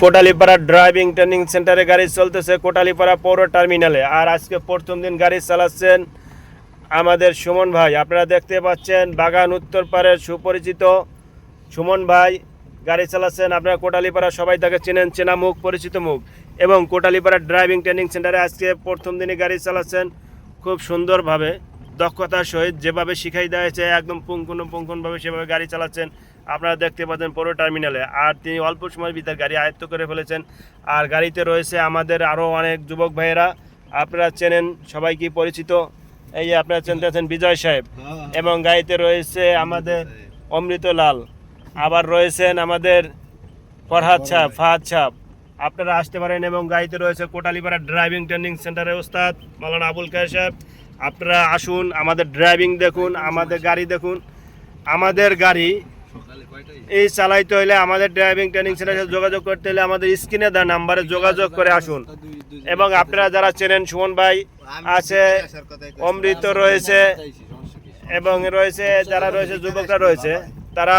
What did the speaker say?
Kotalipara driving training সেন্টারে গাড়ি চলতেছে কোটালীপাড়া পৌর টার্মিনালে। আর আজকে প্রথম দিন গাড়ি চালাচ্ছেন আমাদের সুমন ভাই। আপনারা দেখতে পাচ্ছেন বাগান উত্তর পাড়ের সুপরিচিত সুমন ভাই গাড়ি চালাচ্ছেন। আপনারা কোটালীপাড়া সবাই তাকে চেনেন, চেনা মুখ, পরিচিত মুখ। এবং কোটালীপাড়া ড্রাইভিং ট্রেনিং সেন্টারে আজকে প্রথম দিনে গাড়ি চালাচ্ছেন খুব সুন্দরভাবে, দক্ষতার সহিত যেভাবে শিখাই দেওয়া হয়েছে একদম পুঙ্খানুপুঙ্খভাবে সেভাবে গাড়ি চালাচ্ছেন। আপনারা দেখতে পাচ্ছেন পৌর টার্মিনালে। আর তিনি অল্প সময়ের ভিতরে গাড়ি আয়ত্ত করে ফেলেছেন। আর গাড়িতে রয়েছে আমাদের আরও অনেক যুবক ভাইয়েরা, আপনারা চেনেন, সবাই কি পরিচিত। এই যে আপনারা চিনতেছেন বিজয় সাহেব, এবং গাড়িতে রয়েছে আমাদের অমৃত লাল, আবার রয়েছেন আমাদের ফাহাদ সাহেব। আপনারা আসতে পারেন। এবং গাড়িতে রয়েছে কোটালীপাড়া ড্রাইভিং ট্রেনিং সেন্টারের ওস্তাদ মাওলানা আবুল কায়ের সাহেব। আপনারা আসুন, আমাদের ড্রাইভিং দেখুন, আমাদের গাড়ি দেখুন। আমাদের গাড়ি এই চালাইতে হলে আমাদের ড্রাইভিং ট্রেনিং সেন্টারে যোগাযোগ করতে হলে আমাদের স্ক্রিনে দেওয়া নাম্বারে যোগাযোগ করে আসুন। এবং আপনারা যারা চেনেন, সুমন ভাই আছে, অমৃত রয়েছে, এবং রয়েছে যারা রয়েছে যুবকরা রয়েছে, তারা